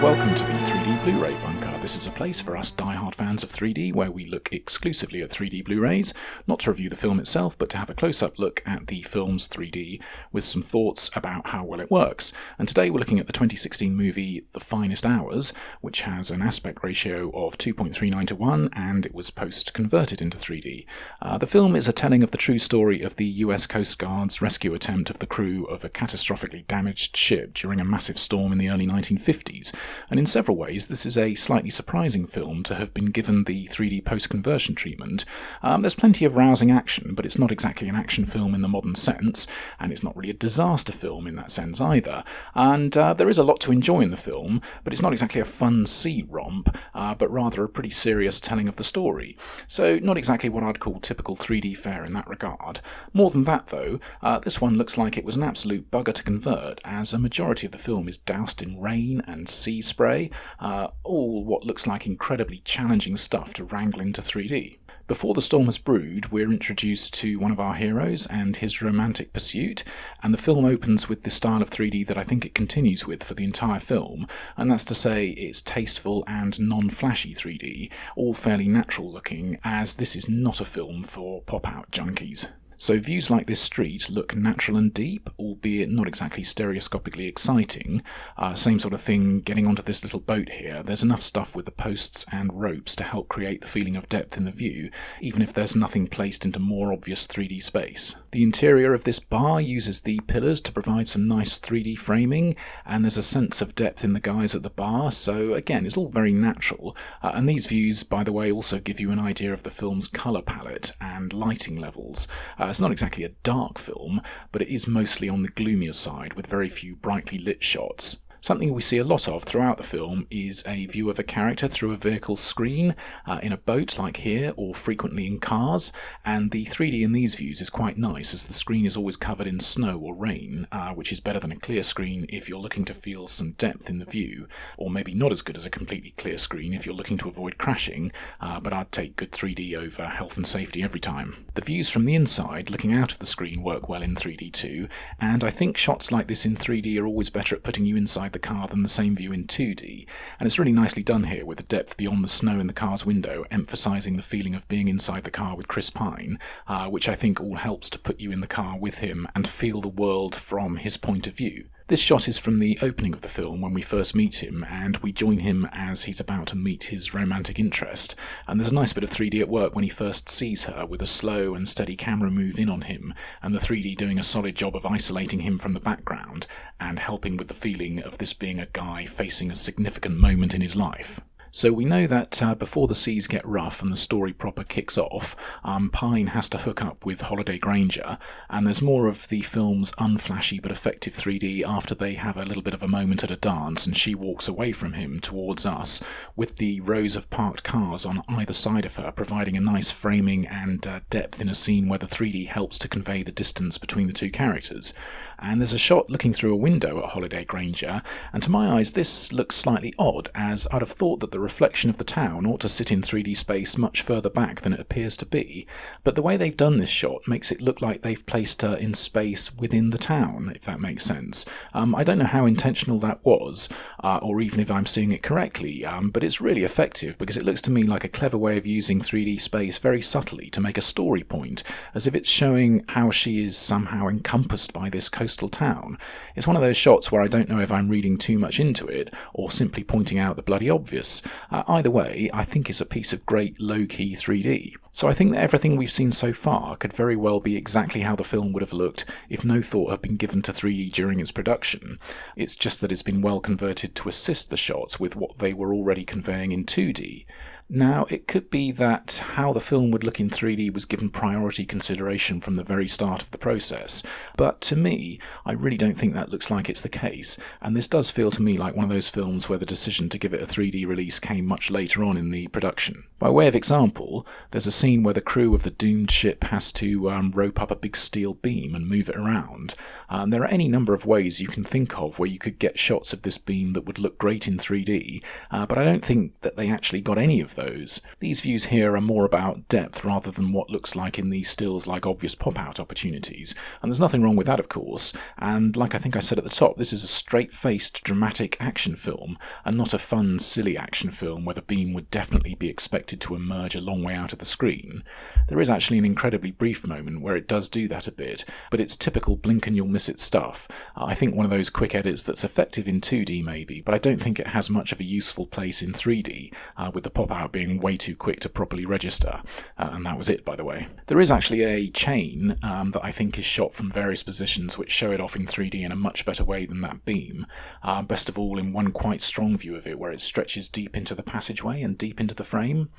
welcome to the 3D Blu-ray Bunker. This is a place for us die-hard fans of 3D where we look exclusively at 3D Blu-rays, not to review the film itself, but to have a close-up look at the film's 3D with some thoughts about how well it works. And today we're looking at the 2016 movie The Finest Hours, which has an aspect ratio of 2.39 to 1, and it was post-converted into 3D. The film is a telling of the true story of the US Coast Guard's rescue attempt of the crew of a catastrophically damaged ship during a massive storm in the early 1950s. And in several ways, this is a slightly surprising film to have been given the 3D post-conversion treatment. There's plenty of rousing action, but it's not exactly an action film in the modern sense, and it's not really a disaster film in that sense either. And there is a lot to enjoy in the film, but it's not exactly a fun sea romp, but rather a pretty serious telling of the story. So not exactly what I'd call typical 3D fare in that regard. More than that though, this one looks like it was an absolute bugger to convert, as a majority of the film is doused in rain and sea spray, all what looks like incredibly challenging stuff to wrangle into 3D. Before the storm has brewed, we're introduced to one of our heroes and his romantic pursuit, and the film opens with the style of 3D that I think it continues with for the entire film, and that's to say it's tasteful and non-flashy 3D, all fairly natural looking, as this is not a film for pop-out junkies. So views like this street look natural and deep, albeit not exactly stereoscopically exciting. Same sort of thing getting onto this little boat here. There's enough stuff with the posts and ropes to help create the feeling of depth in the view, even if there's nothing placed into more obvious 3D space. The interior of this bar uses the pillars to provide some nice 3D framing, and there's a sense of depth in the guys at the bar, so again, it's all very natural. And these views, by the way, also give you an idea of the film's colour palette and lighting levels. It's not exactly a dark film, but it is mostly on the gloomier side, with very few brightly lit shots. Something we see a lot of throughout the film is a view of a character through a vehicle screen, in a boat like here, or frequently in cars, and the 3D in these views is quite nice as the screen is always covered in snow or rain, which is better than a clear screen if you're looking to feel some depth in the view, or maybe not as good as a completely clear screen if you're looking to avoid crashing, but I'd take good 3D over health and safety every time. The views from the inside, looking out of the screen, work well in 3D too, and I think shots like this in 3D are always better at putting you inside the car than the same view in 2D, and it's really nicely done here with the depth beyond the snow in the car's window, emphasising the feeling of being inside the car with Chris Pine, which I think all helps to put you in the car with him and feel the world from his point of view. This shot is from the opening of the film when we first meet him, and we join him as he's about to meet his romantic interest, and there's a nice bit of 3D at work when he first sees her, with a slow and steady camera move in on him, and the 3D doing a solid job of isolating him from the background, and helping with the feeling of this being a guy facing a significant moment in his life. So we know that before the seas get rough and the story proper kicks off, Pine has to hook up with Holiday Granger, and there's more of the film's unflashy but effective 3D after they have a little bit of a moment at a dance and she walks away from him towards us, with the rows of parked cars on either side of her providing a nice framing and depth in a scene where the 3D helps to convey the distance between the two characters. And there's a shot looking through a window at Holiday Granger, and to my eyes this looks slightly odd, as I'd have thought that the reflection of the town ought to sit in 3D space much further back than it appears to be, but the way they've done this shot makes it look like they've placed her in space within the town, if that makes sense. I don't know how intentional that was, or even if I'm seeing it correctly, but it's really effective because it looks to me like a clever way of using 3D space very subtly to make a story point, as if it's showing how she is somehow encompassed by this coastal town. It's one of those shots where I don't know if I'm reading too much into it, or simply pointing out the bloody obvious. Either way, I think it's a piece of great low-key 3D. So I think that everything we've seen so far could very well be exactly how the film would have looked if no thought had been given to 3D during its production. It's just that it's been well converted to assist the shots with what they were already conveying in 2D. Now, it could be that how the film would look in 3D was given priority consideration from the very start of the process, but to me, I really don't think that looks like it's the case, and this does feel to me like one of those films where the decision to give it a 3D release came much later on in the production. By way of example, there's a scene where the crew of the doomed ship has to rope up a big steel beam and move it around. There are any number of ways you can think of where you could get shots of this beam that would look great in 3D, but I don't think that they actually got any of those. These views here are more about depth rather than what looks like in these stills like obvious pop-out opportunities, and there's nothing wrong with that, of course, and like I think I said at the top, this is a straight-faced dramatic action film, and not a fun, silly action film where the beam would definitely be expected to emerge a long way out of the screen. There is actually an incredibly brief moment where it does do that a bit, but it's typical blink and you'll miss it stuff. I think one of those quick edits that's effective in 2D maybe, but I don't think it has much of a useful place in 3D, with the pop-out being way too quick to properly register. And that was it, by the way. There is actually a chain that I think is shot from various positions which show it off in 3D in a much better way than that beam. Best of all in one quite strong view of it where it stretches deep into the passageway and deep into the frame.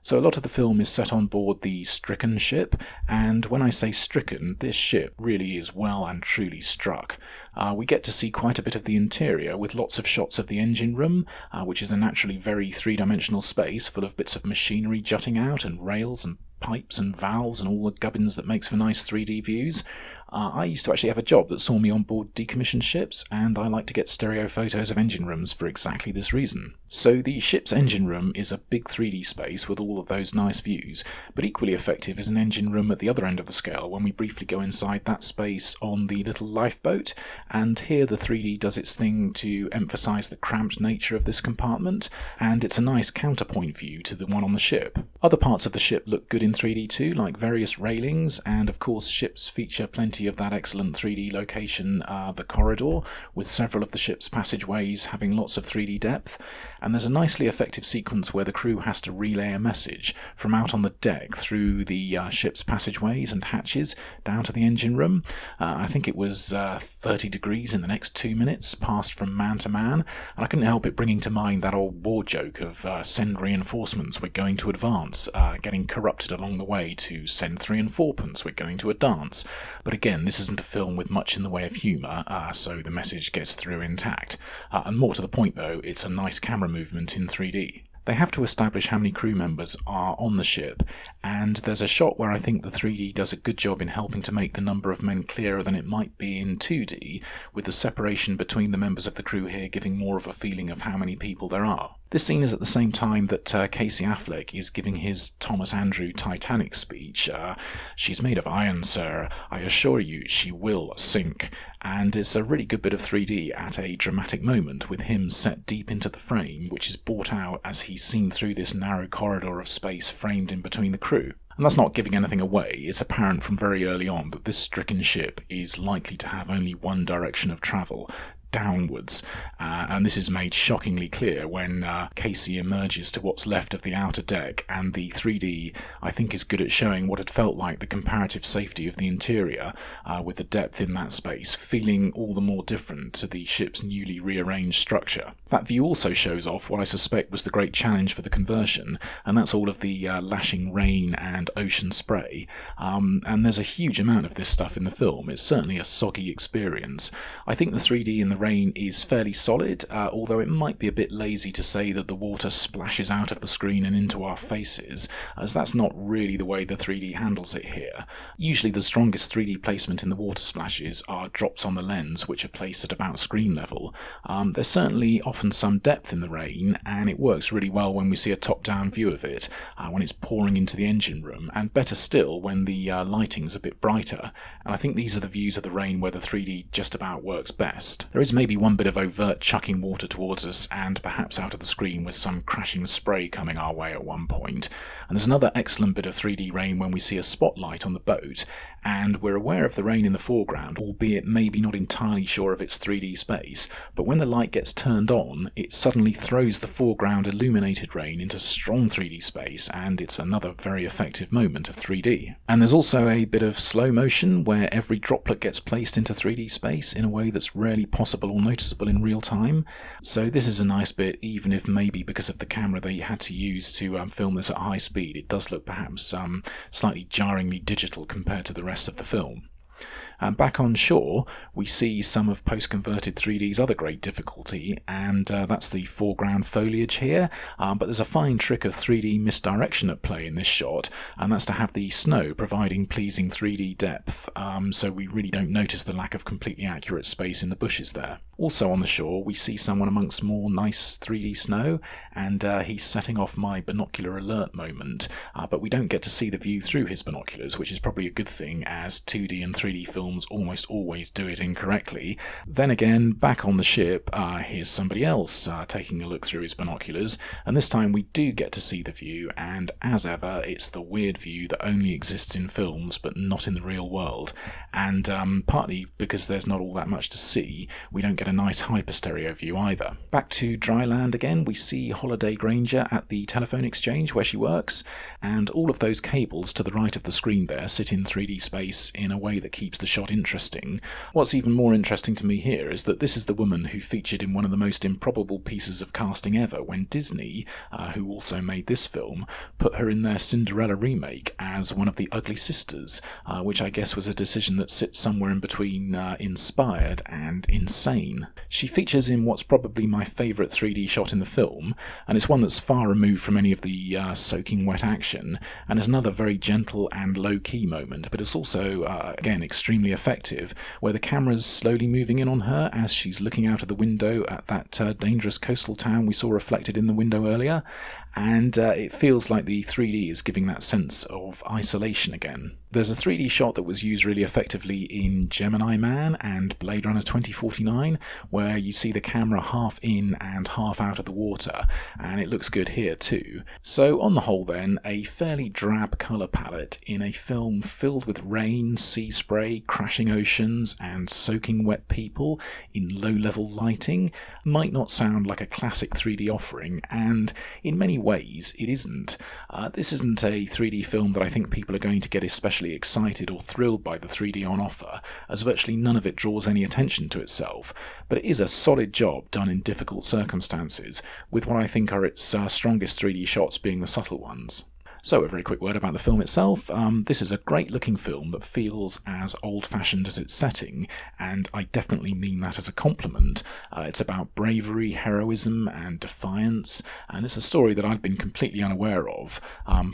So a lot of the film is set on board the stricken ship, and when I say stricken, this ship really is well and truly struck. We get to see quite a bit of the interior with lots of shots of the engine room, which is a naturally very three-dimensional space full of bits of machinery jutting out and rails and pipes and valves and all the gubbins that makes for nice 3D views. I used to actually have a job that saw me on board decommissioned ships, and I like to get stereo photos of engine rooms for exactly this reason. So the ship's engine room is a big 3D space with all of those nice views, but equally effective is an engine room at the other end of the scale when we briefly go inside that space on the little lifeboat, and here the 3D does its thing to emphasise the cramped nature of this compartment, and it's a nice counterpoint view to the one on the ship. Other parts of the ship look good in 3D too, like various railings, and of course ships feature plenty of that excellent 3D location, the corridor, with several of the ship's passageways having lots of 3D depth, and there's a nicely effective sequence where the crew has to relay a message from out on the deck through the ship's passageways and hatches down to the engine room. I think it was 30 degrees in the next 2 minutes, passed from man to man, and I couldn't help it bringing to mind that old war joke of send reinforcements, we're going to advance, getting corrupted along the way to send 3 and 4pence, we're going to a dance. But again, this isn't a film with much in the way of humour, so the message gets through intact. And more to the point though, it's a nice camera movement in 3D. They have to establish how many crew members are on the ship, and there's a shot where I think the 3D does a good job in helping to make the number of men clearer than it might be in 2D, with the separation between the members of the crew here giving more of a feeling of how many people there are. This scene is at the same time that Casey Affleck is giving his Thomas Andrew Titanic speech. She's made of iron, sir. I assure you she will sink. And it's a really good bit of 3D at a dramatic moment with him set deep into the frame, which is brought out as he's seen through this narrow corridor of space framed in between the crew. And that's not giving anything away. It's apparent from very early on that this stricken ship is likely to have only one direction of travel, downwards, and this is made shockingly clear when Casey emerges to what's left of the outer deck, and the 3D I think is good at showing what had felt like the comparative safety of the interior, with the depth in that space feeling all the more different to the ship's newly rearranged structure. That view also shows off what I suspect was the great challenge for the conversion, and that's all of the lashing rain and ocean spray, and there's a huge amount of this stuff in the film. It's certainly a soggy experience. I think the 3D in the rain is fairly solid, although it might be a bit lazy to say that the water splashes out of the screen and into our faces, as that's not really the way the 3D handles it here. Usually the strongest 3D placement in the water splashes are drops on the lens, which are placed at about screen level. There's certainly often some depth in the rain, and it works really well when we see a top-down view of it, when it's pouring into the engine room, and better still when the lighting's a bit brighter, and I think these are the views of the rain where the 3D just about works best. There is maybe one bit of overt chucking water towards us, and perhaps out of the screen with some crashing spray coming our way at one point. And there's another excellent bit of 3D rain when we see a spotlight on the boat, and we're aware of the rain in the foreground, albeit maybe not entirely sure of its 3D space, but when the light gets turned on, it suddenly throws the foreground illuminated rain into strong 3D space, and it's another very effective moment of 3D. And there's also a bit of slow motion where every droplet gets placed into 3D space in a way that's rarely possible or noticeable in real time. So this is a nice bit, even if maybe because of the camera they had to use to film this at high speed, it does look perhaps slightly jarringly digital compared to the rest of the film. Back on shore, we see some of post-converted 3D's other great difficulty, and that's the foreground foliage here, but there's a fine trick of 3D misdirection at play in this shot, and that's to have the snow providing pleasing 3D depth, so we really don't notice the lack of completely accurate space in the bushes there. Also on the shore, we see someone amongst more nice 3D snow, and he's setting off my binocular alert moment, but we don't get to see the view through his binoculars, which is probably a good thing, as 2D and 3D films almost always do it incorrectly. Then again, back on the ship, here's somebody else taking a look through his binoculars, and this time we do get to see the view, and as ever, it's the weird view that only exists in films but not in the real world. And partly because there's not all that much to see, we don't get a nice hyperstereo view either. Back to dry land again, we see Holiday Granger at the telephone exchange where she works, and all of those cables to the right of the screen there sit in 3D space in a way that keeps the shot interesting. What's even more interesting to me here is that this is the woman who featured in one of the most improbable pieces of casting ever when Disney, who also made this film, put her in their Cinderella remake as one of the ugly sisters, which I guess was a decision that sits somewhere in between inspired and insane. She features in what's probably my favourite 3D shot in the film, and it's one that's far removed from any of the soaking wet action, and is another very gentle and low-key moment, but it's also, again, extremely effective, where the camera's slowly moving in on her as she's looking out of the window at that dangerous coastal town we saw reflected in the window earlier, and it feels like the 3D is giving that sense of isolation again. There's a 3D shot that was used really effectively in Gemini Man and Blade Runner 2049, where you see the camera half in and half out of the water, and it looks good here too. So on the whole then, a fairly drab colour palette in a film filled with rain, sea spray, crashing oceans, and soaking wet people in low-level lighting might not sound like a classic 3D offering, and in many ways it isn't. This isn't a 3D film that I think people are going to get especially excited or thrilled by the 3D on offer, as virtually none of it draws any attention to itself, but it is a solid job done in difficult circumstances, with what I think are its strongest 3D shots being the subtle ones. So a very quick word about the film itself. This is a great looking film that feels as old-fashioned as its setting, and I definitely mean that as a compliment. It's about bravery, heroism and defiance, and it's a story that I'd been completely unaware of.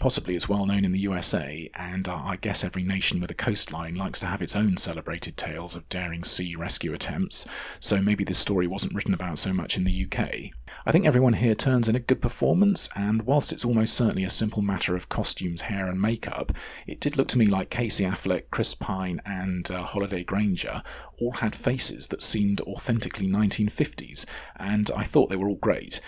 Possibly it's well known in the USA, and I guess every nation with a coastline likes to have its own celebrated tales of daring sea rescue attempts, so maybe this story wasn't written about so much in the UK. I think everyone here turns in a good performance, and whilst it's almost certainly a simple matter of costumes, hair and makeup, it did look to me like Casey Affleck, Chris Pine and Holiday Granger all had faces that seemed authentically 1950s, and I thought they were all great.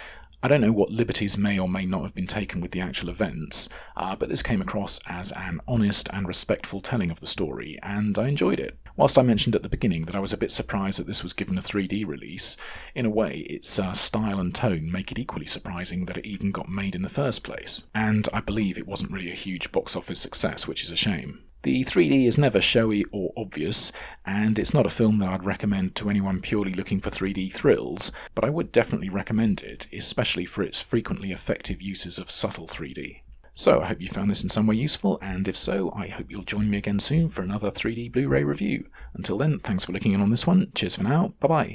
I don't know what liberties may or may not have been taken with the actual events, but this came across as an honest and respectful telling of the story, and I enjoyed it. Whilst I mentioned at the beginning that I was a bit surprised that this was given a 3D release, in a way its style and tone make it equally surprising that it even got made in the first place, and I believe it wasn't really a huge box office success, which is a shame. The 3D is never showy or obvious, and it's not a film that I'd recommend to anyone purely looking for 3D thrills, but I would definitely recommend it, especially for its frequently effective uses of subtle 3D. So I hope you found this in some way useful, and if so, I hope you'll join me again soon for another 3D Blu-ray review. Until then, thanks for looking in on this one, cheers for now, bye bye.